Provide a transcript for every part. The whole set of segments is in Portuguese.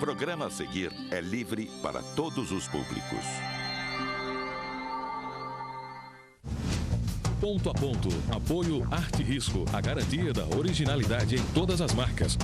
programa a seguir é livre para todos os públicos. Ponto a ponto. Apoio Arte Risco. A garantia da originalidade em todas as marcas.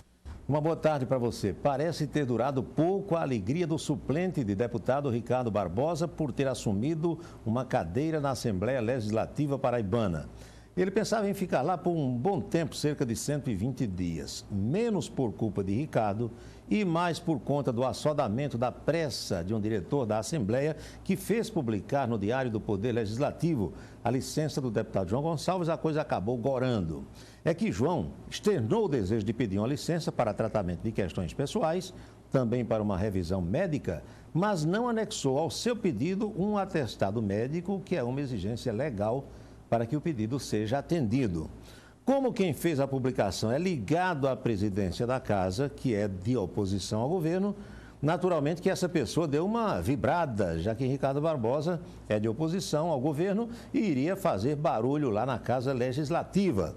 Uma boa tarde para você. Parece ter durado pouco a alegria do suplente de deputado Ricardo Barbosa por ter assumido uma cadeira na Assembleia Legislativa paraibana. Ele pensava em ficar lá por um bom tempo, cerca de 120 dias. Menos por culpa de Ricardo e mais por conta do assodamento da pressa de um diretor da Assembleia que fez publicar no Diário do Poder Legislativo a licença do deputado João Gonçalves, a coisa acabou gorando. É que João externou o desejo de pedir uma licença para tratamento de questões pessoais, também para uma revisão médica, mas não anexou ao seu pedido um atestado médico, que é uma exigência legal para que o pedido seja atendido. Como quem fez a publicação é ligado à presidência da casa, que é de oposição ao governo, naturalmente que essa pessoa deu uma vibrada, já que Ricardo Barbosa é de oposição ao governo e iria fazer barulho lá na Casa Legislativa.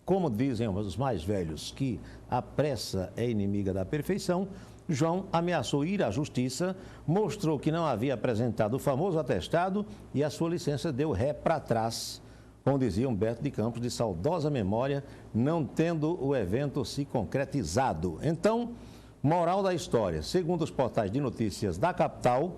Como dizem os mais velhos que a pressa é inimiga da perfeição, João ameaçou ir à justiça, mostrou que não havia apresentado o famoso atestado e a sua licença deu ré para trás, como dizia Humberto de Campos, de saudosa memória, não tendo o evento se concretizado. Então, moral da história, segundo os portais de notícias da capital,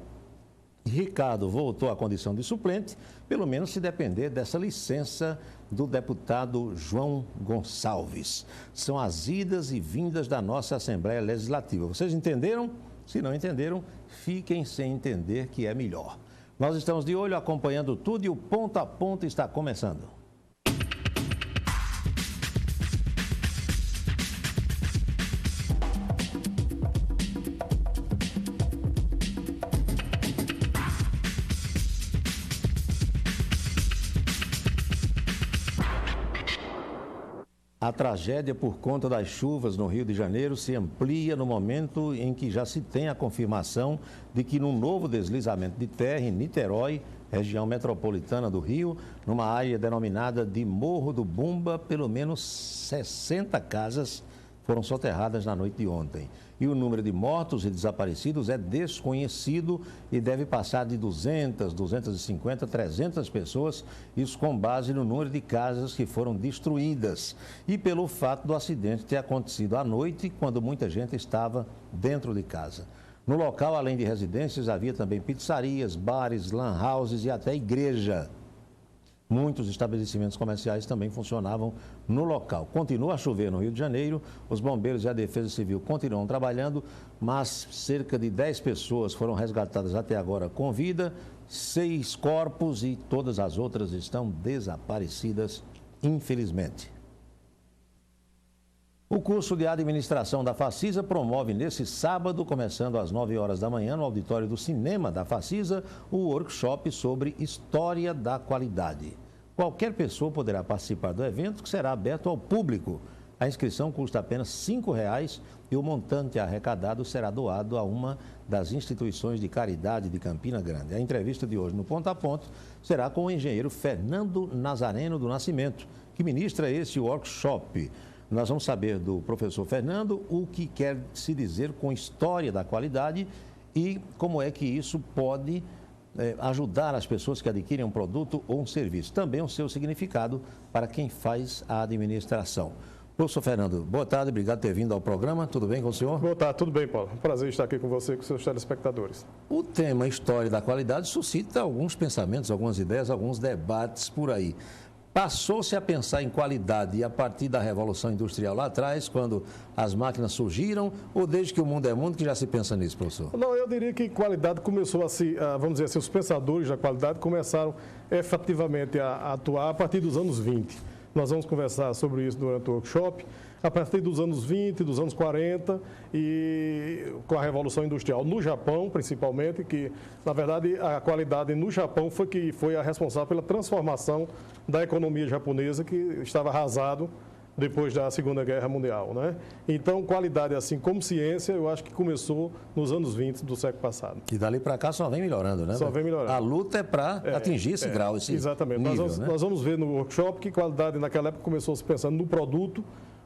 Ricardo voltou à condição de suplente, pelo menos se depender dessa licença do deputado João Gonçalves. São as idas e vindas da nossa Assembleia Legislativa. Vocês entenderam? Se não entenderam, fiquem sem entender, que é melhor. Nós estamos de olho, acompanhando tudo e o Ponto a Ponto está começando. A tragédia por conta das chuvas no Rio de Janeiro se amplia no momento em que já se tem a confirmação de que num novo deslizamento de terra em Niterói, região metropolitana do Rio, numa área denominada de Morro do Bumba, pelo menos 60 casas foram soterradas na noite de ontem. E o número de mortos e desaparecidos é desconhecido e deve passar de 200, 250, 300 pessoas, isso com base no número de casas que foram destruídas e pelo fato do acidente ter acontecido à noite, quando muita gente estava dentro de casa. No local, além de residências, havia também pizzarias, bares, lan houses e até igreja. Muitos estabelecimentos comerciais também funcionavam no local. Continua a chover no Rio de Janeiro, os bombeiros e a Defesa Civil continuam trabalhando, mas cerca de 10 pessoas foram resgatadas até agora com vida, 6 corpos e todas as outras estão desaparecidas, infelizmente. O curso de administração da Facisa promove nesse sábado, começando às 9 horas da manhã, no auditório do cinema da Facisa, o workshop sobre História da Qualidade. Qualquer pessoa poderá participar do evento, que será aberto ao público. A inscrição custa apenas R$ 5,00 e o montante arrecadado será doado a uma das instituições de caridade de Campina Grande. A entrevista de hoje no Ponto a Ponto será com o engenheiro Fernando Nazareno do Nascimento, que ministra esse workshop. Nós vamos saber do professor Fernando o que quer se dizer com história da qualidade e como é que isso pode ajudar as pessoas que adquirem um produto ou um serviço. Também o seu significado para quem faz a administração. Professor Fernando, boa tarde, obrigado por ter vindo ao programa. Tudo bem com o senhor? Boa tarde, tudo bem, Paulo. Prazer estar aqui com você e com seus telespectadores. O tema História da Qualidade suscita alguns pensamentos, algumas ideias, alguns debates por aí. Passou-se a pensar em qualidade a partir da Revolução Industrial lá atrás, quando as máquinas surgiram, ou desde que o mundo é mundo que já se pensa nisso, professor? Não, eu diria que qualidade começou vamos dizer assim, os pensadores da qualidade começaram efetivamente a atuar a partir dos anos 20. Nós vamos conversar sobre isso durante o workshop. A partir dos anos 20, dos anos 40 e com a Revolução Industrial no Japão, principalmente, que, na verdade, a qualidade no Japão foi a responsável pela transformação da economia japonesa, que estava arrasado depois da Segunda Guerra Mundial, né? Então, qualidade, assim como ciência, eu acho que começou nos anos 20 do século passado. E dali para cá só vem melhorando, né? Só vem melhorando. A luta é para atingir esse grau, esse exatamente. nível, Nós vamos ver no workshop que qualidade naquela época começou se pensando no produto,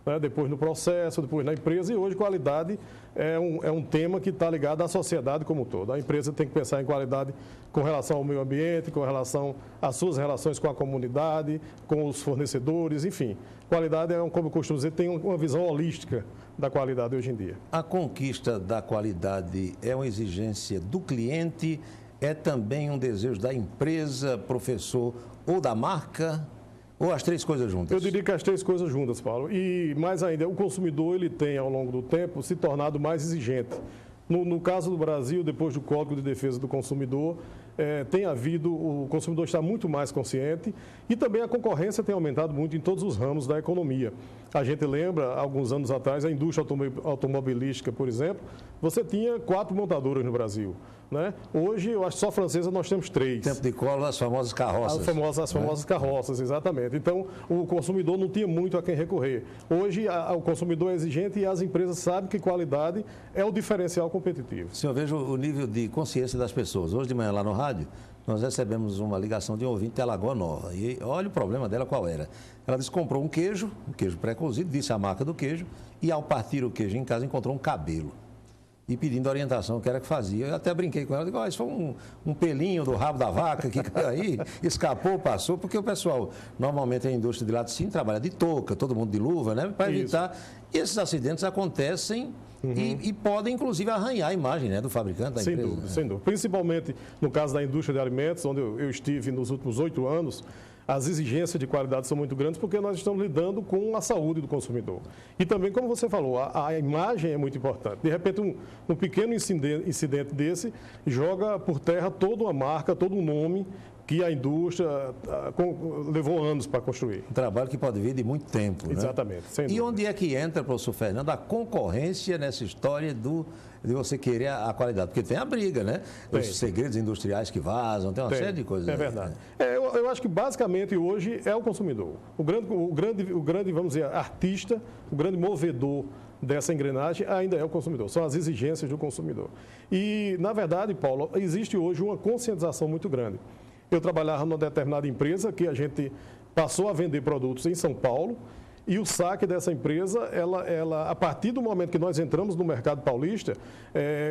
né? Depois no processo, depois na empresa, e hoje qualidade é um tema que está ligado à sociedade como um todo. A empresa tem que pensar em qualidade com relação ao meio ambiente, com relação às suas relações com a comunidade, com os fornecedores, enfim. Qualidade, como eu costumo dizer, tem uma visão holística da qualidade hoje em dia. A conquista da qualidade é uma exigência do cliente, é também um desejo da empresa, professor, ou da marca, ou as três coisas juntas? Eu diria que as três coisas juntas, Paulo. E mais ainda, o consumidor ele tem, ao longo do tempo, se tornado mais exigente. No caso do Brasil, depois do Código de Defesa do Consumidor, tem havido, o consumidor está muito mais consciente e também a concorrência tem aumentado muito em todos os ramos da economia. A gente lembra, alguns anos atrás, a indústria automobilística, por exemplo, você tinha 4 montadoras no Brasil, né? Hoje, eu acho que só francesa nós temos 3. Tempo de cola, as famosas carroças. As famosas carroças, exatamente. Então, o consumidor não tinha muito a quem recorrer. Hoje, o consumidor é exigente e as empresas sabem que qualidade é o diferencial competitivo. Senhor, veja o nível de consciência das pessoas. Hoje de manhã, lá no rádio, nós recebemos uma ligação de um ouvinte de Alagoa Nova. E olha o problema dela qual era. Ela disse que comprou um queijo pré-cozido, disse a marca do queijo, e ao partir o queijo em casa encontrou um cabelo. E pedindo orientação, o que era que fazia. Eu até brinquei com ela, digo, isso foi um pelinho do rabo da vaca que caiu aí, escapou, passou, porque o pessoal, normalmente a indústria de laticínio trabalha de touca, todo mundo de luva, né? Para evitar. E esses acidentes acontecem e podem, inclusive, arranhar a imagem, né, do fabricante da empresa. Sem dúvida, né? sem dúvida. Principalmente no caso da indústria de alimentos, onde eu estive nos últimos 8 anos, as exigências de qualidade são muito grandes porque nós estamos lidando com a saúde do consumidor. E também, como você falou, a imagem é muito importante. De repente, um pequeno incidente desse joga por terra toda uma marca, todo um nome que a indústria levou anos para construir. Um trabalho que pode vir de muito tempo. Exatamente. Né? Sem dúvida. E onde é que entra, professor Fernando, a concorrência nessa história de você querer a qualidade? Porque tem a briga, né? Os segredos industriais que vazam, tem uma série de coisas. É verdade. Eu acho que basicamente hoje é o consumidor. O grande, vamos dizer, artista, o grande movedor dessa engrenagem ainda é o consumidor, são as exigências do consumidor. E, na verdade, Paulo, existe hoje uma conscientização muito grande. Eu trabalhava numa determinada empresa que a gente passou a vender produtos em São Paulo e o saque dessa empresa, ela a partir do momento que nós entramos no mercado paulista,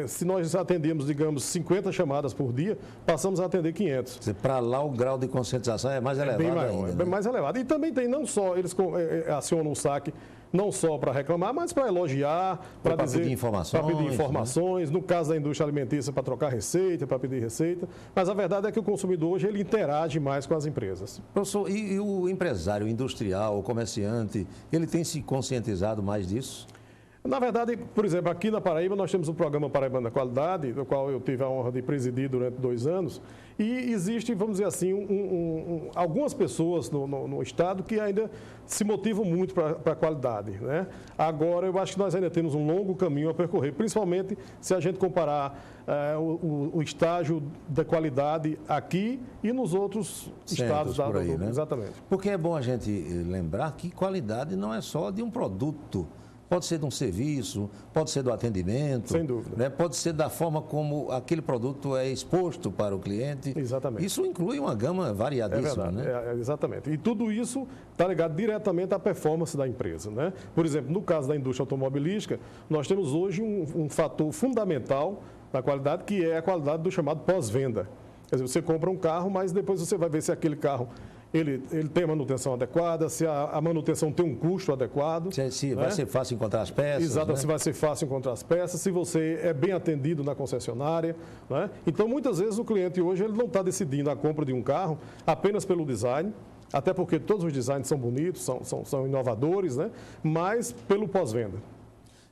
se nós atendemos, digamos, 50 chamadas por dia, passamos a atender 500. Para lá o grau de conscientização é mais elevado bem maior, ainda. É bem né? mais elevado. E também tem não só, eles acionam o saque não só para reclamar, mas para elogiar, para pedir informações, né? No caso da indústria alimentícia, para trocar receita, para pedir receita. Mas a verdade é que o consumidor hoje ele interage mais com as empresas. Professor, e o empresário, o industrial, o comerciante, ele tem se conscientizado mais disso? Na verdade, por exemplo, aqui na Paraíba nós temos o programa Paraibana da Qualidade, do qual eu tive a honra de presidir durante 2 anos, e existe, vamos dizer assim, algumas pessoas no estado que ainda se motivam muito para a qualidade, né? Agora, eu acho que nós ainda temos um longo caminho a percorrer, principalmente se a gente comparar o estágio da qualidade aqui e nos outros estados por aí, né? Exatamente. Porque é bom a gente lembrar que qualidade não é só de um produto. Pode ser de um serviço, pode ser do atendimento. Sem dúvida. Né? Pode ser da forma como aquele produto é exposto para o cliente. Exatamente. Isso inclui uma gama variadíssima. É verdade, né? Exatamente. E tudo isso está ligado diretamente à performance da empresa, né? Por exemplo, no caso da indústria automobilística, nós temos hoje um fator fundamental da qualidade, que é a qualidade do chamado pós-venda. Quer dizer, você compra um carro, mas depois você vai ver se aquele carro ele tem a manutenção adequada, se a manutenção tem um custo adequado. Se vai ser fácil encontrar as peças. Exato, né? Se vai ser fácil encontrar as peças, se você é bem atendido na concessionária. Né? Então, muitas vezes, o cliente hoje ele não está decidindo a compra de um carro apenas pelo design, até porque todos os designs são bonitos, são inovadores, né? Mas pelo pós-venda.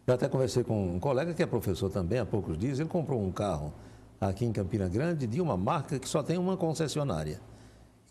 Eu até conversei com um colega que é professor também, há poucos dias, ele comprou um carro aqui em Campina Grande de uma marca que só tem uma concessionária.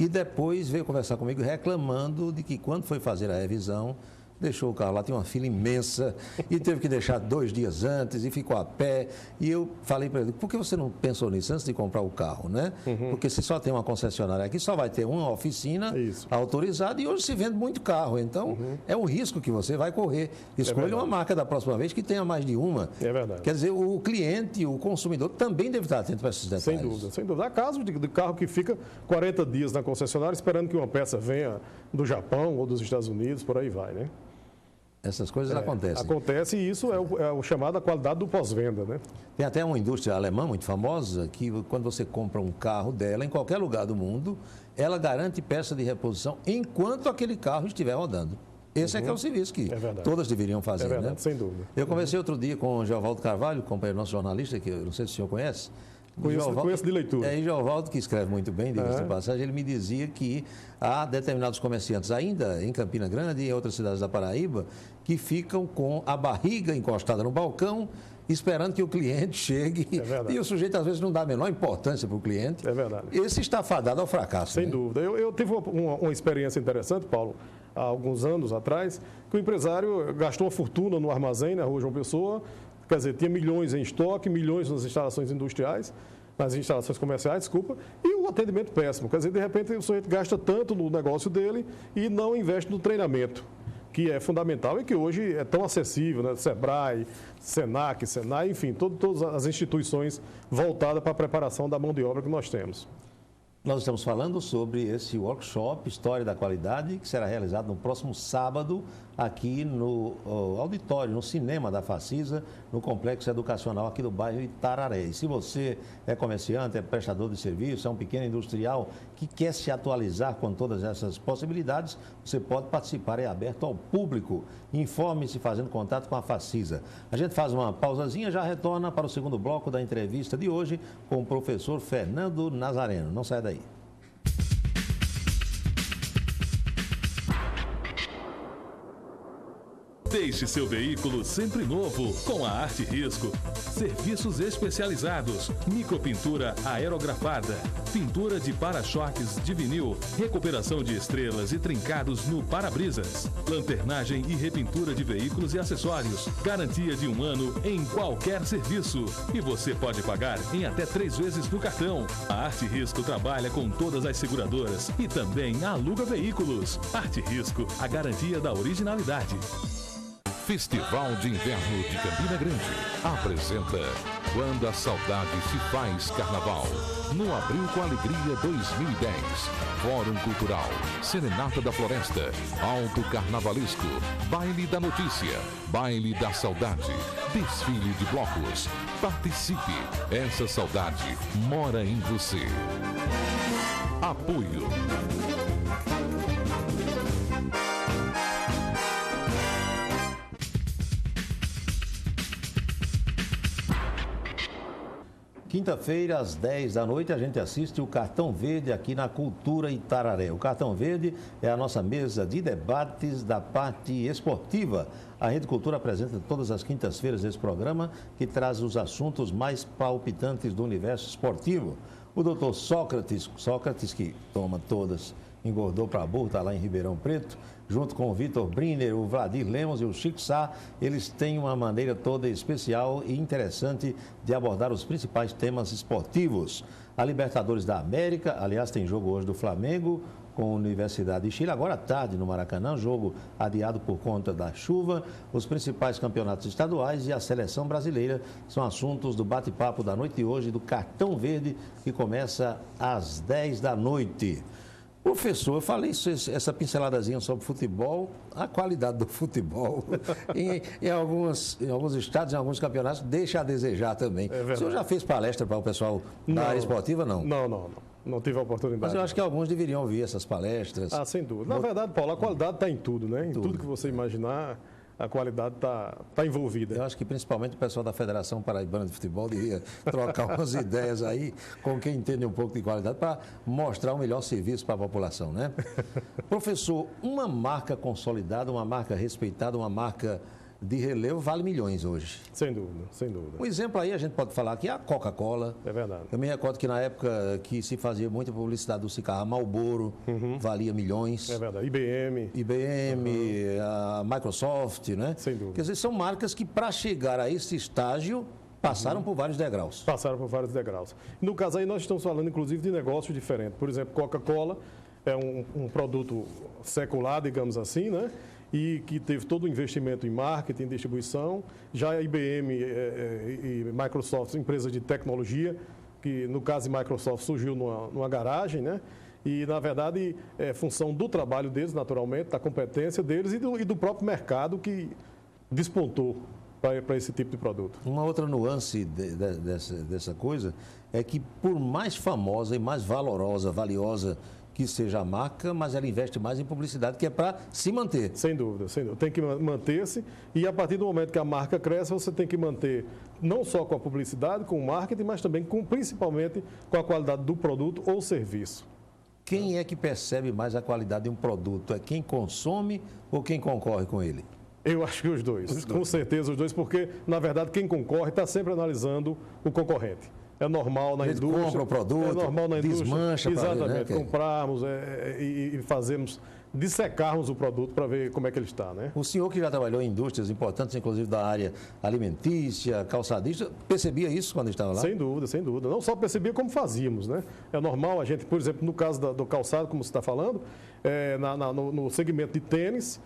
E depois veio conversar comigo reclamando de que quando foi fazer a revisão, deixou o carro lá, tinha uma fila imensa e teve que deixar 2 dias antes e ficou a pé. E eu falei para ele, por que você não pensou nisso antes de comprar o carro, né? Porque se só tem uma concessionária aqui, só vai ter uma oficina autorizada e hoje se vende muito carro. Então, é um risco que você vai correr. Escolha uma marca da próxima vez que tenha mais de uma. É verdade. Quer dizer, o cliente, o consumidor também deve estar atento para esses detalhes. Sem dúvida, sem dúvida. Há casos de carro que fica 40 dias na concessionária esperando que uma peça venha do Japão ou dos Estados Unidos, por aí vai, né? Essas coisas acontecem. Acontece e isso é o chamado a qualidade do pós-venda, né? Tem até uma indústria alemã muito famosa que quando você compra um carro dela em qualquer lugar do mundo, ela garante peça de reposição enquanto aquele carro estiver rodando. Esse é que é o serviço que todas deveriam fazer, verdade, né? sem dúvida. Eu conversei outro dia com o Geovaldo Carvalho, companheiro nosso jornalista, que eu não sei se o senhor conhece. Conheço de leitura. E Geovaldo, que escreve muito bem, diga-se de passagem, ele me dizia que há determinados comerciantes, ainda em Campina Grande e em outras cidades da Paraíba, que ficam com a barriga encostada no balcão, esperando que o cliente chegue. E o sujeito, às vezes, não dá a menor importância para o cliente. É verdade. Esse está fadado ao fracasso. Sem dúvida. Eu tive uma experiência interessante, Paulo, há alguns anos atrás, que o empresário gastou uma fortuna no armazém, na rua João Pessoa, quer dizer, tinha milhões em estoque, milhões nas instalações industriais, nas instalações comerciais, desculpa, e o atendimento péssimo. Quer dizer, de repente o sujeito gasta tanto no negócio dele e não investe no treinamento, que é fundamental e que hoje é tão acessível, né? Sebrae, Senac, Senai, enfim, todas as instituições voltadas para a preparação da mão de obra que nós temos. Nós estamos falando sobre esse workshop História da Qualidade, que será realizado no próximo sábado, aqui no auditório, no cinema da Facisa, no Complexo Educacional aqui do bairro Itararé. E se você é comerciante, é prestador de serviço, é um pequeno industrial que quer se atualizar com todas essas possibilidades, você pode participar, é aberto ao público. Informe-se fazendo contato com a Facisa. A gente faz uma pausazinha, já retorna para o segundo bloco da entrevista de hoje com o professor Fernando Nazareno. Não sai daí. Deixe seu veículo sempre novo com a Arte Risco. Serviços especializados, micropintura aerografada, pintura de para-choques de vinil, recuperação de estrelas e trincados no para-brisas, lanternagem e repintura de veículos e acessórios, garantia de 1 ano em qualquer serviço. E você pode pagar em até 3 vezes no cartão. A Arte Risco trabalha com todas as seguradoras e também aluga veículos. Arte Risco, a garantia da originalidade. Festival de Inverno de Campina Grande apresenta Quando a Saudade se Faz Carnaval. No Abril com Alegria 2010. Fórum Cultural, Serenata da Floresta, Alto Carnavalesco, Baile da Notícia, Baile da Saudade, Desfile de Blocos. Participe, essa saudade mora em você. Apoio. Quinta-feira, às 10 da noite, a gente assiste o Cartão Verde aqui na Cultura Itararé. O Cartão Verde é a nossa mesa de debates da parte esportiva. A Rede Cultura apresenta todas as quintas-feiras esse programa que traz os assuntos mais palpitantes do universo esportivo. O doutor Sócrates, que toma todas, engordou para burro, está lá em Ribeirão Preto, junto com o Vitor Briner, o Vladir Lemos e o Chico Sá, eles têm uma maneira toda especial e interessante de abordar os principais temas esportivos. A Libertadores da América, aliás, tem jogo hoje do Flamengo com a Universidade de Chile, agora à tarde no Maracanã, jogo adiado por conta da chuva. Os principais campeonatos estaduais e a seleção brasileira são assuntos do bate-papo da noite de hoje, do Cartão Verde, que começa às 10 da noite. Professor, eu falei essa pinceladazinha sobre futebol, a qualidade do futebol em alguns estados, em alguns campeonatos, deixa a desejar também. O senhor já fez palestra para o pessoal da área esportiva, não? Não tive a oportunidade. Mas eu acho que alguns deveriam ouvir essas palestras. Ah, sem dúvida. Na verdade, Paulo, a qualidade está em tudo, né? Em tudo que você imaginar, a qualidade está envolvida. Eu acho que principalmente o pessoal da Federação Paraibana de Futebol devia trocar umas ideias aí com quem entende um pouco de qualidade para mostrar o melhor serviço para a população, né? Professor, uma marca consolidada, uma marca respeitada, uma marca de relevo vale milhões hoje. Sem dúvida, sem dúvida. Um exemplo aí, a gente pode falar aqui, a Coca-Cola. É verdade. Eu me recordo que na época que se fazia muita publicidade do cigarro, a Marlboro valia milhões. É verdade. IBM, a Microsoft, né? Sem dúvida. Quer dizer, são marcas que para chegar a esse estágio passaram por vários degraus. Passaram por vários degraus. No caso aí nós estamos falando inclusive de negócios diferentes. Por exemplo, Coca-Cola é um produto secular, digamos assim, né? E que teve todo o investimento em marketing, distribuição. Já a IBM e Microsoft, empresa de tecnologia, que no caso de Microsoft surgiu numa garagem, né? E, na verdade, é função do trabalho deles, naturalmente, da competência deles e do próprio mercado que despontou para esse tipo de produto. Uma outra nuance dessa coisa é que, por mais famosa e mais valiosa que seja a marca, mas ela investe mais em publicidade, que é para se manter. Sem dúvida, sem dúvida. Tem que manter-se e, a partir do momento que a marca cresce, você tem que manter não só com a publicidade, com o marketing, mas também principalmente com a qualidade do produto ou serviço. Quem é que percebe mais a qualidade de um produto? É quem consome ou quem concorre com ele? Eu acho que os dois, com certeza os dois, porque, na verdade, quem concorre está sempre analisando o concorrente. É normal na indústria. Compra o produto, é normal na indústria. Desmancha exatamente, para ver, né? Comprarmos e fazermos, dissecarmos o produto para ver como é que ele está, né? O senhor que já trabalhou em indústrias importantes, inclusive da área alimentícia, calçadista, percebia isso quando estava lá? Sem dúvida, sem dúvida. Não só percebia como fazíamos, né? É normal a gente, por exemplo, no caso do calçado, como você está falando, no segmento de tênis,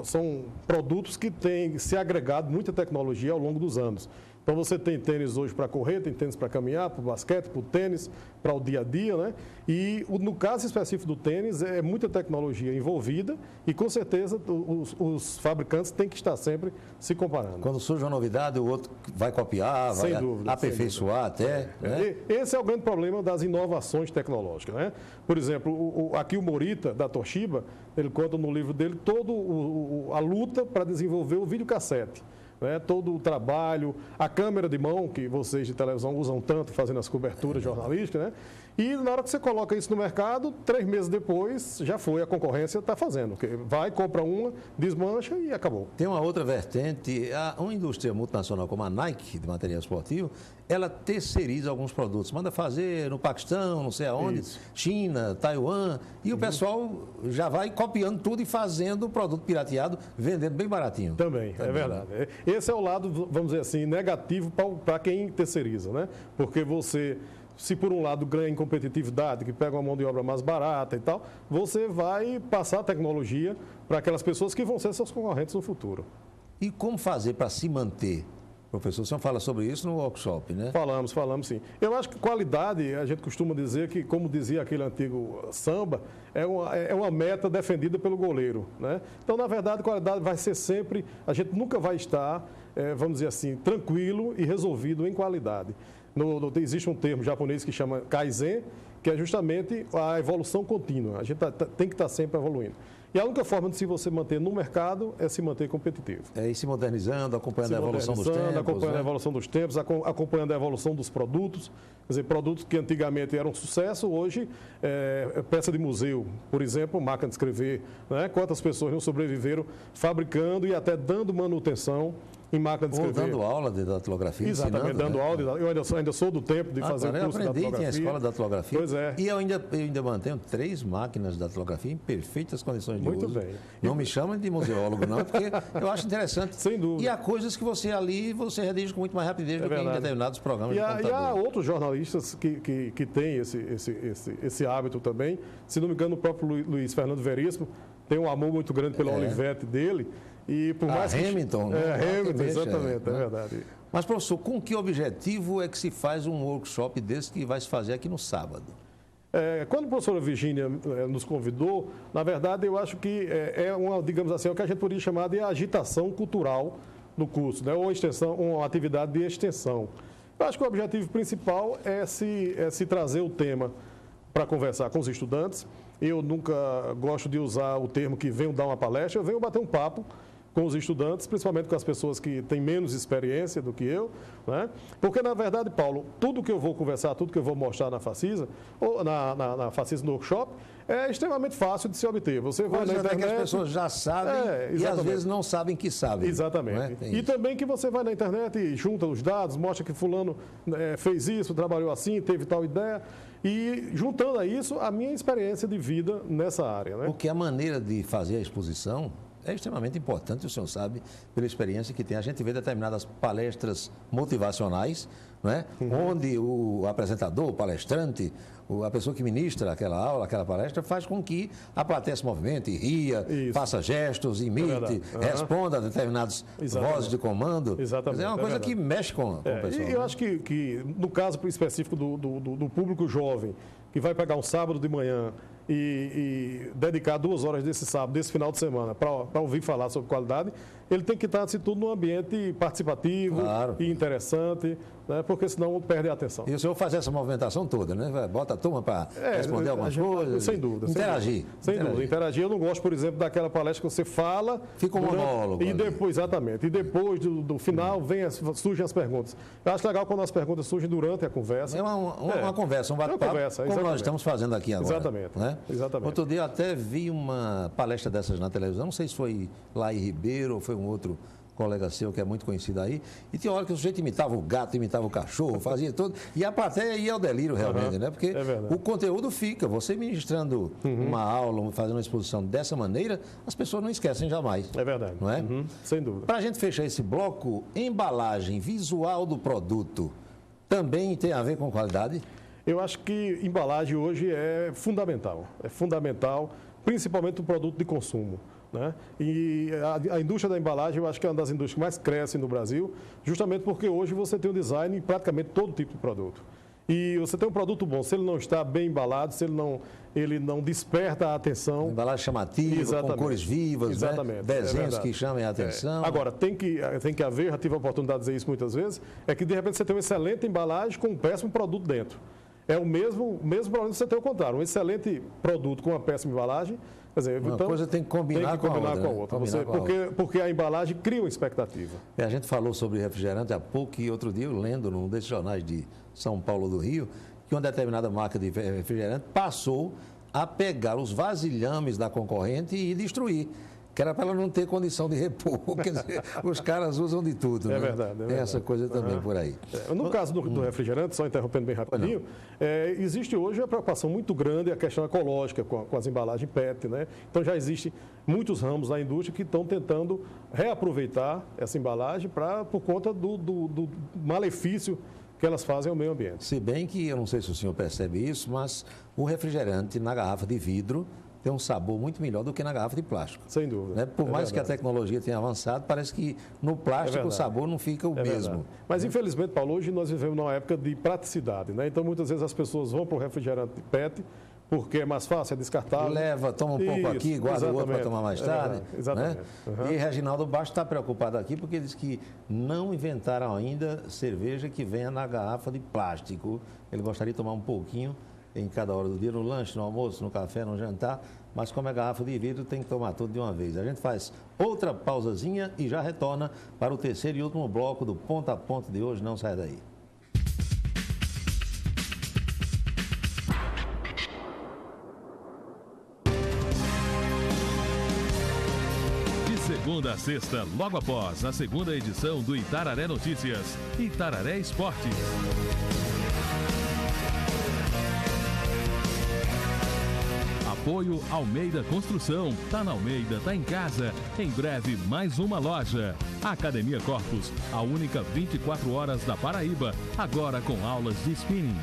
são produtos que têm se agregado muita tecnologia ao longo dos anos. Então, você tem tênis hoje para correr, tem tênis para caminhar, para o basquete, para o tênis, para o dia a dia, né? E no caso específico do tênis, é muita tecnologia envolvida e, com certeza, os fabricantes têm que estar sempre se comparando. Quando surge uma novidade, o outro vai copiar, vai aperfeiçoar até. Né? Esse é o grande problema das inovações tecnológicas, né? Por exemplo, aqui o Morita, da Toshiba, ele conta no livro dele toda a luta para desenvolver o videocassete. Né, todo o trabalho, a câmera de mão que vocês de televisão usam tanto fazendo as coberturas jornalísticas, né? E na hora que você coloca isso no mercado, 3 meses depois já foi, a concorrência está fazendo. Vai, compra uma, desmancha e acabou. Tem uma outra vertente, uma indústria multinacional como a Nike, de material esportivo, ela terceiriza alguns produtos, manda fazer no Paquistão, não sei aonde, isso. China, Taiwan, e o pessoal já vai copiando tudo e fazendo o produto pirateado, vendendo bem baratinho. Também, é verdade. Esse é o lado, vamos dizer assim, negativo para quem terceiriza, né? Porque você, se por um lado ganha em competitividade, que pega uma mão de obra mais barata e tal, você vai passar a tecnologia para aquelas pessoas que vão ser seus concorrentes no futuro. E como fazer para se manter? Professor, o senhor fala sobre isso no workshop, né? Falamos sim. Eu acho que qualidade, a gente costuma dizer que, como dizia aquele antigo samba, é uma meta defendida pelo goleiro, né? Então, na verdade, qualidade vai ser sempre, a gente nunca vai estar, vamos dizer assim, tranquilo e resolvido em qualidade. Existe um termo japonês que chama Kaizen, que é justamente a evolução contínua. A gente tem que estar sempre evoluindo. E a única forma de se você manter no mercado é se manter competitivo. É ir se modernizando, acompanhando a evolução dos tempos. Acompanhando a evolução dos tempos, acompanhando a evolução dos produtos. Quer dizer, produtos que antigamente eram um sucesso, hoje peça de museu, por exemplo, máquina de escrever. Né? Quantas pessoas não sobreviveram fabricando e até dando manutenção em máquina de escrever. Ou dando aula de datilografia. Exatamente, dando aula. Eu ainda sou do tempo de fazer o curso de datilografia. Eu aprendi, tinha a escola de datilografia. Pois é. E eu ainda mantenho 3 máquinas de datilografia em perfeitas condições de uso. Muito bem. Não me chamam de museólogo, não, porque eu acho interessante. Sem dúvida. E há coisas que você redige com muito mais rapidez do que em determinados programas de computador. E há outros jornalistas que têm esse hábito também. Se não me engano, o próprio Luiz Fernando Veríssimo tem um amor muito grande pelo Olivetti dele. E por mais Hamilton, né? Hamilton, exatamente, é verdade. Mas, professor, com que objetivo é que se faz um workshop desse que vai se fazer aqui no sábado? Quando a professora Virgínia nos convidou, na verdade, eu acho que digamos assim, o que a gente poderia chamar de agitação cultural do curso, né? Ou uma atividade de extensão. Eu acho que o objetivo principal é se trazer o tema para conversar com os estudantes. Eu nunca gosto de usar o termo que venho dar uma palestra, eu venho bater um papo com os estudantes, principalmente com as pessoas que têm menos experiência do que eu, né? Porque, na verdade, Paulo, tudo que eu vou conversar, tudo que eu vou mostrar na Facisa, ou na Facisa no workshop, é extremamente fácil de se obter. Você vai na internet... que as pessoas já sabem e às vezes não sabem que sabem. Exatamente. Né? E também que você vai na internet e junta os dados, mostra que fulano fez isso, trabalhou assim, teve tal ideia, e juntando a isso a minha experiência de vida nessa área, né? Porque a maneira de fazer a exposição é extremamente importante, o senhor sabe, pela experiência que tem. A gente vê determinadas palestras motivacionais, né? Onde o apresentador, o palestrante, a pessoa que ministra aquela aula, aquela palestra, faz com que a plateia se movimente, ria, faça gestos, imite, responda a determinadas vozes de comando. Exatamente. É uma coisa que mexe com o pessoal. E eu acho que no caso específico do público jovem, que vai pegar um sábado de manhã e dedicar 2 horas desse sábado, desse final de semana, para ouvir falar sobre qualidade, ele tem que estar, assim, tudo num ambiente participativo e interessante, né? Porque senão perde a atenção. E o senhor faz essa movimentação toda, né? Bota a turma para responder algumas coisas. Sem dúvida. Interagir. Sem dúvida. Interagir. Eu não gosto, por exemplo, daquela palestra que você fala... Fica um monólogo. E depois, exatamente. E depois do final surgem as perguntas. Eu acho legal quando as perguntas surgem durante a conversa. É uma conversa, um bate-papo, como nós estamos fazendo aqui agora. Exatamente. Né? Exatamente. Outro dia eu até vi uma palestra dessas na televisão, não sei se foi Laí Ribeiro ou foi um outro colega seu que é muito conhecido aí, e tinha hora que o sujeito imitava o gato, imitava o cachorro, fazia tudo, e a plateia ia ao delírio realmente, né? Porque o conteúdo fica, você ministrando uma aula, fazendo uma exposição dessa maneira, as pessoas não esquecem jamais. É verdade. Não é? Sem dúvida. Para a gente fechar esse bloco, embalagem visual do produto também tem a ver com qualidade? Eu acho que embalagem hoje é fundamental, principalmente o produto de consumo, né? E a indústria da embalagem, eu acho que é uma das indústrias que mais crescem no Brasil, justamente porque hoje você tem um design em praticamente todo tipo de produto. E você tem um produto bom, se ele não está bem embalado, se ele não desperta a atenção... Uma embalagem chamativa, com cores vivas, né? Desenhos que chamem a atenção. Agora, tem que haver, já tive a oportunidade de dizer isso muitas vezes, é que de repente você tem uma excelente embalagem com um péssimo produto dentro. É o mesmo problema que você tem ao contrário. Um excelente produto com uma péssima embalagem, quer dizer, uma coisa tem que combinar com a outra. Porque a embalagem cria uma expectativa. A gente falou sobre refrigerante há pouco e outro dia eu lendo num desses jornais de São Paulo do Rio, que uma determinada marca de refrigerante passou a pegar os vasilhames da concorrente e destruir. Que era para ela não ter condição de repor. Quer dizer, os caras usam de tudo. É verdade. Tem essa coisa também por aí. No caso do refrigerante, só interrompendo bem rapidinho, existe hoje uma preocupação muito grande a questão ecológica com as embalagens PET, né? Então já existem muitos ramos na indústria que estão tentando reaproveitar essa embalagem por conta do malefício que elas fazem ao meio ambiente. Se bem que, eu não sei se o senhor percebe isso, mas o refrigerante na garrafa de vidro tem um sabor muito melhor do que na garrafa de plástico. Sem dúvida. Né? Por mais que a tecnologia tenha avançado, parece que no plástico o sabor não fica o mesmo. Verdade. Mas, infelizmente, Paulo, hoje nós vivemos numa época de praticidade, né? Então, muitas vezes as pessoas vão para o refrigerante de PET, porque é mais fácil, é descartável. Toma um pouco aqui, guarda o outro para tomar mais tarde. Exatamente. Né? E Reginaldo Bastos está preocupado aqui porque diz que não inventaram ainda cerveja que venha na garrafa de plástico. Ele gostaria de tomar um pouquinho em cada hora do dia, no lanche, no almoço, no café, no jantar, mas como é garrafa de vidro, tem que tomar tudo de uma vez. A gente faz outra pausazinha e já retorna para o terceiro e último bloco do Ponto a Ponto de hoje. Não sai daí. De segunda a sexta, logo após a segunda edição do Itararé Notícias, Itararé Esportes. Apoio Almeida Construção. Tá na Almeida, tá em casa. Em breve, mais uma loja. Academia Corpus, a única 24 horas da Paraíba. Agora com aulas de spinning.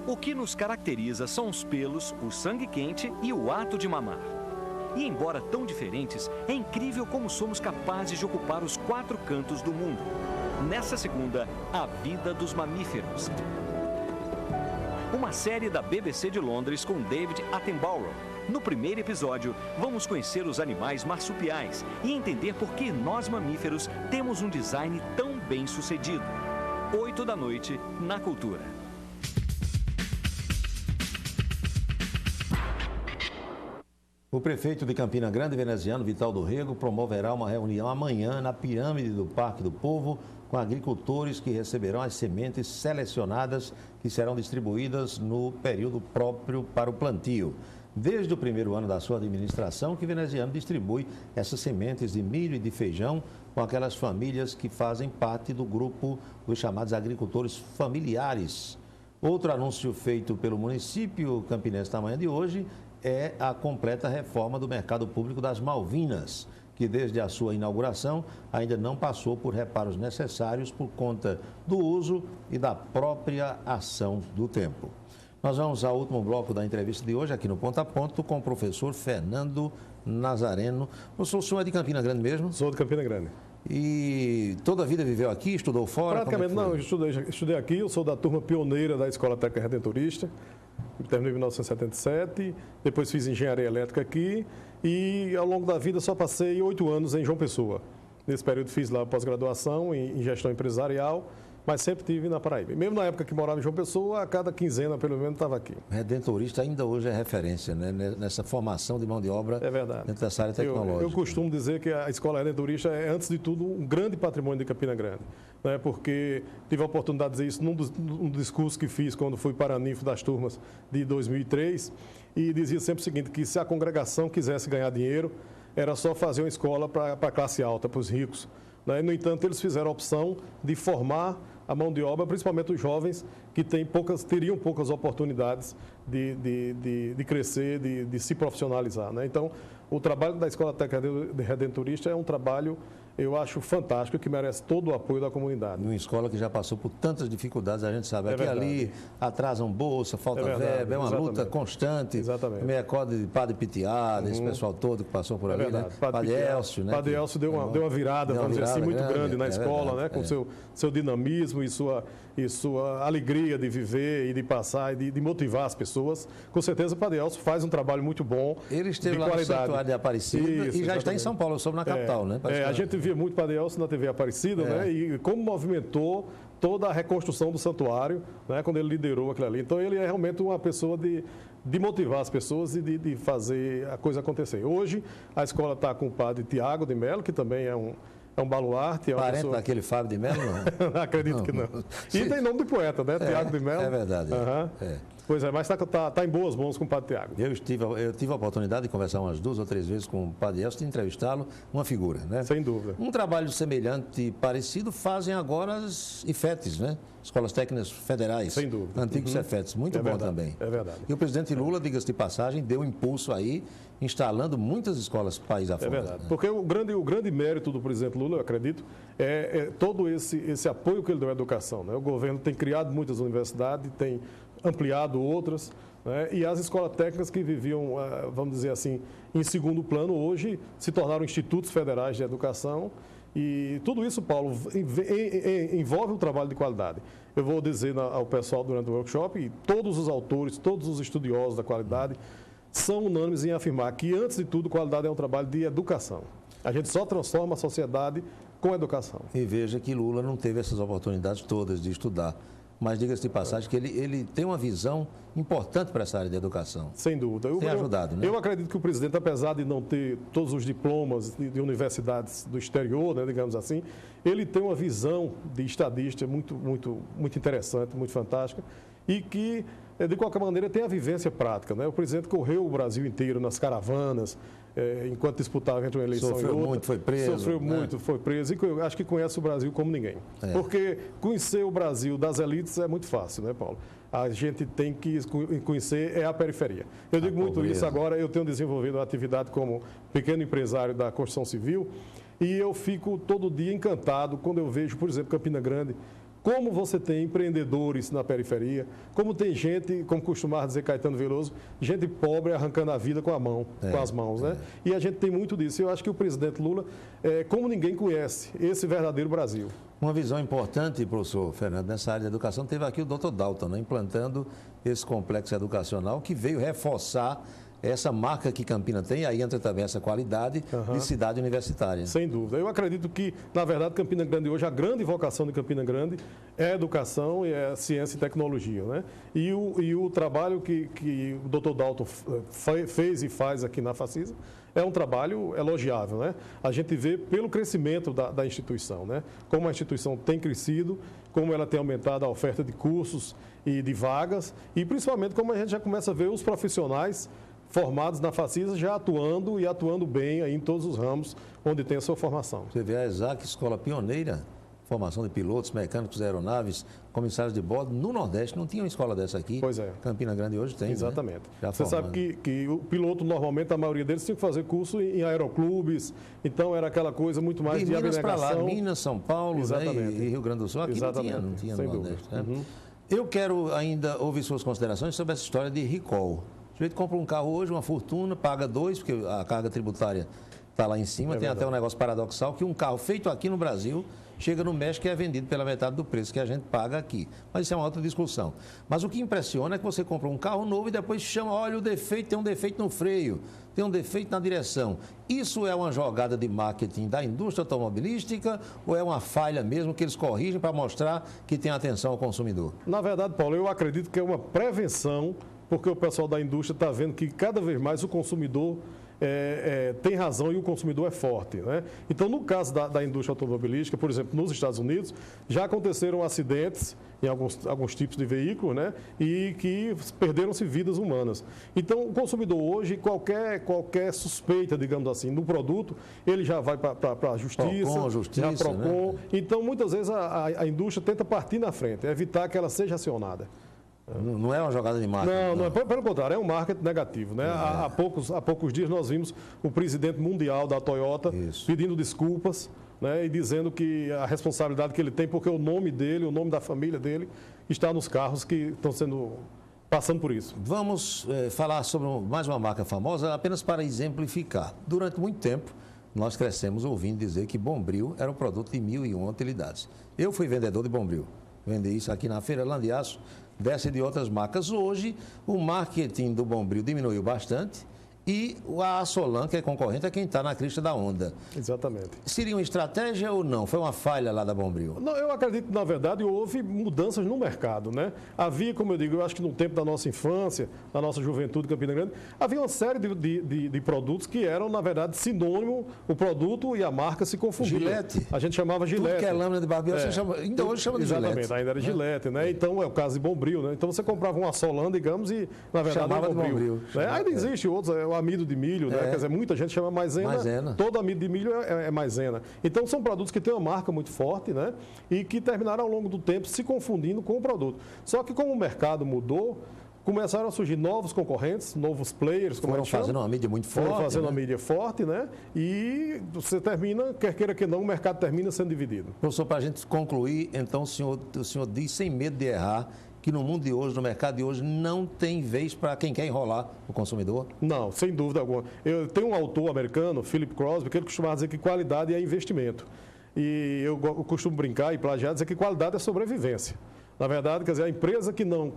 O que nos caracteriza são os pelos, o sangue quente e o ato de mamar. E embora tão diferentes, é incrível como somos capazes de ocupar os 4 cantos do mundo. Nessa segunda, a vida dos mamíferos. Uma série da BBC de Londres com David Attenborough. No primeiro episódio, vamos conhecer os animais marsupiais e entender por que nós mamíferos temos um design tão bem sucedido. 8 da noite, na Cultura. O prefeito de Campina Grande, veneziano Vital do Rego, promoverá uma reunião amanhã na pirâmide do Parque do Povo com agricultores que receberão as sementes selecionadas que serão distribuídas no período próprio para o plantio. Desde o primeiro ano da sua administração, que veneziano distribui essas sementes de milho e de feijão com aquelas famílias que fazem parte do grupo dos chamados agricultores familiares. Outro anúncio feito pelo município campinense na manhã de hoje é a completa reforma do mercado público das Malvinas, que desde a sua inauguração ainda não passou por reparos necessários por conta do uso e da própria ação do tempo. Nós vamos ao último bloco da entrevista de hoje, aqui no Ponto a Ponto, com o professor Fernando Nazareno. Professor, o senhor é de Campina Grande mesmo? Sou de Campina Grande. E toda a vida viveu aqui, estudou fora? Praticamente não, eu estudei aqui, eu sou da turma pioneira da Escola Técnica Redentorista, terminei em 1977, depois fiz engenharia elétrica aqui e ao longo da vida só passei 8 anos em João Pessoa. Nesse período fiz lá pós-graduação em gestão empresarial, mas sempre estive na Paraíba. Mesmo na época que morava em João Pessoa, a cada quinzena, pelo menos, estava aqui. Redentorista ainda hoje é referência, né? Nessa formação de mão de obra dentro dessa área tecnológica. Eu costumo dizer que a Escola Redentorista é, antes de tudo, um grande patrimônio de Campina Grande, né? Porque tive a oportunidade de dizer isso num discurso que fiz quando fui paraninfo das turmas de 2003, e dizia sempre o seguinte, que se a congregação quisesse ganhar dinheiro, era só fazer uma escola para a classe alta, para os ricos. Né? No entanto, eles fizeram a opção de formar a mão de obra, principalmente os jovens que teriam poucas oportunidades de crescer, de se profissionalizar. Né? Então, o trabalho da Escola Técnica Redentorista é um trabalho, eu acho, fantástico, que merece todo o apoio da comunidade. Uma escola que já passou por tantas dificuldades, a gente sabe. Aqui ali atrasam bolsa, falta verba, é uma luta constante. Exatamente. Meia corda de Padre Pitiada, esse pessoal todo que passou por ali, né? Padre Elcio, né? Padre Elcio deu uma virada, vamos dizer assim, muito grande na escola, né? Com seu dinamismo e sua alegria de viver e de passar e de motivar as pessoas. Com certeza o Padre Elcio faz um trabalho muito bom. Ele esteve lá no Santuário de Aparecida e já está em São Paulo, eu soube na capital, né? A gente via muito o Padre Elcio na TV Aparecida, né? E como movimentou toda a reconstrução do santuário, né? Quando ele liderou aquilo ali. Então ele é realmente uma pessoa de motivar as pessoas e de fazer a coisa acontecer. Hoje a escola está com o Padre Tiago de Mello, que também é um baluarte. Parente daquele Fábio de Mello, não? Acredito que não. E tem nome de poeta, né? Tiago de Mello. É verdade. Pois é, mas está em boas mãos com o Padre Tiago. Eu tive a oportunidade de conversar umas 2 ou 3 vezes com o Padre Elcio, de entrevistá-lo, uma figura, né? Sem dúvida. Um trabalho semelhante e parecido fazem agora as IFETs, né? Escolas Técnicas Federais. Sem dúvida. Antigos CEFETs, muito bom também. É verdade. E o presidente Lula, diga-se de passagem, deu impulso aí, instalando muitas escolas país afora. É verdade. Né? Porque o grande mérito do presidente Lula, eu acredito, é todo esse apoio que ele deu à educação, né? O governo tem criado muitas universidades, tem ampliado outras, né? E as escolas técnicas que viviam, vamos dizer assim, em segundo plano, hoje se tornaram institutos federais de educação. E tudo isso, Paulo, envolve um trabalho de qualidade. Eu vou dizer ao pessoal durante o workshop, e todos os autores, todos os estudiosos da qualidade são unânimes em afirmar que, antes de tudo, qualidade é um trabalho de educação. A gente só transforma a sociedade com educação. E veja que Lula não teve essas oportunidades todas de estudar. Mas diga-se de passagem que ele tem uma visão importante para essa área de educação. Sem dúvida. Tem ajudado, né? Eu acredito que o presidente, apesar de não ter todos os diplomas de universidades do exterior, né, digamos assim, ele tem uma visão de estadista muito interessante, muito fantástica, e que, de qualquer maneira, tem a vivência prática, né? O presidente correu o Brasil inteiro nas caravanas, enquanto disputava entre uma eleição e outra. Sofreu muito, foi preso. Sofreu muito, foi preso. E eu acho que conhece o Brasil como ninguém. Porque conhecer o Brasil das elites é muito fácil, né, Paulo? A gente tem que conhecer a periferia. Eu digo muito isso agora, eu tenho desenvolvido uma atividade como pequeno empresário da construção civil e eu fico todo dia encantado quando eu vejo, por exemplo, Campina Grande, como você tem empreendedores na periferia, como tem gente, como costumava dizer Caetano Veloso, gente pobre arrancando a vida com as mãos, né? E a gente tem muito disso. Eu acho que o presidente Lula, como ninguém conhece, esse verdadeiro Brasil. Uma visão importante, professor Fernando, nessa área de educação, teve aqui o Dr. Dalton, né, implantando esse complexo educacional que veio reforçar essa marca que Campina tem, aí entra também essa qualidade de cidade universitária. Sem dúvida. Eu acredito que, na verdade, Campina Grande hoje, a grande vocação de Campina Grande é educação e é ciência e tecnologia, né? E o trabalho que o Dr. Dalton fez e faz aqui na Facisa é um trabalho elogiável, né? A gente vê pelo crescimento da instituição, né? Como a instituição tem crescido, como ela tem aumentado a oferta de cursos e de vagas e, principalmente, como a gente já começa a ver os profissionais formados na Facisa já atuando bem aí em todos os ramos onde tem a sua formação. Você vê a ESAC, escola pioneira, formação de pilotos, mecânicos de aeronaves, comissários de bordo. No Nordeste não tinha uma escola dessa aqui. Pois é. Sampina Grande hoje tem. Exatamente. Né? Você sabe que o piloto, normalmente, a maioria deles tinha que fazer curso em aeroclubes, então era aquela coisa muito mais de abnegação. Minas para lá, Minas, São Paulo, né? E Rio Grande do Sul, aqui não tinha no Nordeste. Né? Eu quero ainda ouvir suas considerações sobre essa história de recall. O sujeito compra um carro hoje, uma fortuna, paga 2, porque a carga tributária está lá em cima. Tem até um negócio paradoxal que um carro feito aqui no Brasil chega no México e é vendido pela metade do preço que a gente paga aqui. Mas isso é uma outra discussão. Mas o que impressiona é que você compra um carro novo e depois chama, olha o defeito, tem um defeito no freio, tem um defeito na direção. Isso é uma jogada de marketing da indústria automobilística ou é uma falha mesmo que eles corrigem para mostrar que tem atenção ao consumidor? Na verdade, Paulo, eu acredito que é uma prevenção, porque o pessoal da indústria está vendo que cada vez mais o consumidor tem razão e o consumidor é forte, né? Então, no caso da indústria automobilística, por exemplo, nos Estados Unidos, já aconteceram acidentes em alguns tipos de veículos, né? E que perderam-se vidas humanas. Então, o consumidor hoje, qualquer suspeita, digamos assim, do produto, ele já vai para a justiça, Procon. Né? Então, muitas vezes, a indústria tenta partir na frente, evitar que ela seja acionada. Não é uma jogada de marketing. Não é. Pelo contrário, é um marketing negativo, né? Há poucos dias nós vimos o presidente mundial da Toyota pedindo desculpas, né? E dizendo que a responsabilidade que ele tem, porque o nome dele, o nome da família dele, está nos carros que estão passando por isso. Vamos falar sobre mais uma marca famosa, apenas para exemplificar. Durante muito tempo, nós crescemos ouvindo dizer que Bombril era um produto de 1001 utilidades. Eu fui vendedor de Bombril. Vendi isso aqui na Feira Lã de Aço, dessa e de outras marcas. Hoje, o marketing do Bombril diminuiu bastante e a Solan, que é concorrente, é quem está na crista da onda. Exatamente. Seria uma estratégia ou não? Foi uma falha lá da Bombril? Não, eu acredito que, na verdade, houve mudanças no mercado, né? Havia, como eu digo, eu acho que no tempo da nossa infância, da nossa juventude em Campina Grande, havia uma série de produtos que eram, na verdade, sinônimo, o produto e a marca se confundiam. Gillette. A gente chamava Gillette. Tudo que é lâmina de barbeiro, você chama, ainda hoje chama de Gillette. Exatamente, ainda era Gillette, né? Então, é o caso de Bombril, né? Então, você comprava uma Solan, digamos, e, na verdade, chamava era Bombril. Né? Ainda existe outros, o amido de milho, né? Quer dizer, muita gente chama maisena. Todo amido de milho é maisena. Então, são produtos que têm uma marca muito forte, né? E que terminaram ao longo do tempo se confundindo com o produto. Só que, como o mercado mudou, começaram a surgir novos concorrentes, novos players, como foram fazendo uma mídia muito forte. Foram fazendo uma mídia forte, né? E você termina, quer queira que não, o mercado termina sendo dividido. Professor, para a gente concluir, então, o senhor diz, sem medo de errar, que no mundo de hoje, no mercado de hoje, não tem vez para quem quer enrolar o consumidor? Não, sem dúvida alguma. Eu tenho um autor americano, Philip Crosby, que ele costumava dizer que qualidade é investimento. E eu costumo brincar e plagiar, dizer que qualidade é sobrevivência. Na verdade, quer dizer, a empresa que não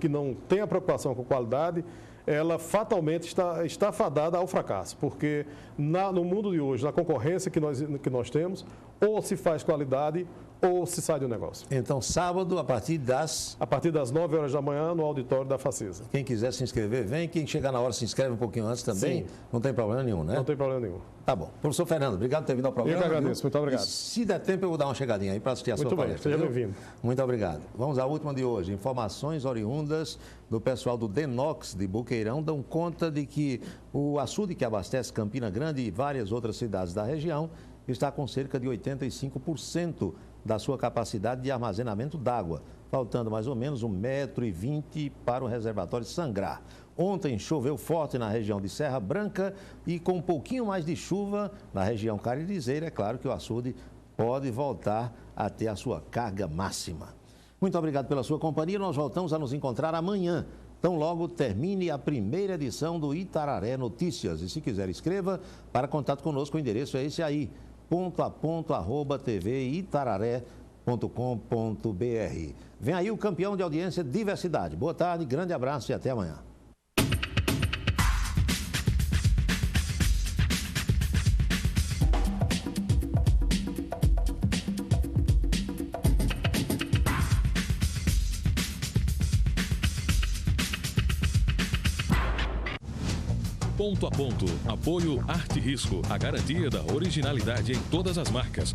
tem a preocupação com qualidade, ela fatalmente está fadada ao fracasso, porque no mundo de hoje, na concorrência que nós temos, ou se faz qualidade ou se sai do negócio. Então, sábado, a partir das 9 horas da manhã, no auditório da Facesa. Quem quiser se inscrever, vem. Quem chegar na hora se inscreve um pouquinho antes também. Sim. Não tem problema nenhum, né? Não tem problema nenhum. Tá bom. Professor Fernando, obrigado por ter vindo ao programa. Eu que agradeço, muito obrigado. E, se der tempo, eu vou dar uma chegadinha aí para assistir a sua palestra. Muito bem, seja bem-vindo. Muito obrigado. Vamos à última de hoje. Informações oriundas do pessoal do Denox de Boqueirão dão conta de que o açude que abastece Campina Grande e várias outras cidades da região está com cerca de 85% da sua capacidade de armazenamento d'água, faltando mais ou menos 1,20 m para o reservatório sangrar. Ontem choveu forte na região de Serra Branca e com um pouquinho mais de chuva na região caririzeira, é claro que o açude pode voltar a ter a sua carga máxima. Muito obrigado pela sua companhia, nós voltamos a nos encontrar amanhã. Então, logo termine a primeira edição do Itararé Notícias. E se quiser, escreva para contato conosco, o endereço é esse aí, @tvitararé.com.br. Vem aí o campeão de audiência Diversidade. Boa tarde, grande abraço e até amanhã. Ponto a ponto. Apoio Arte Risco. A garantia da originalidade em todas as marcas.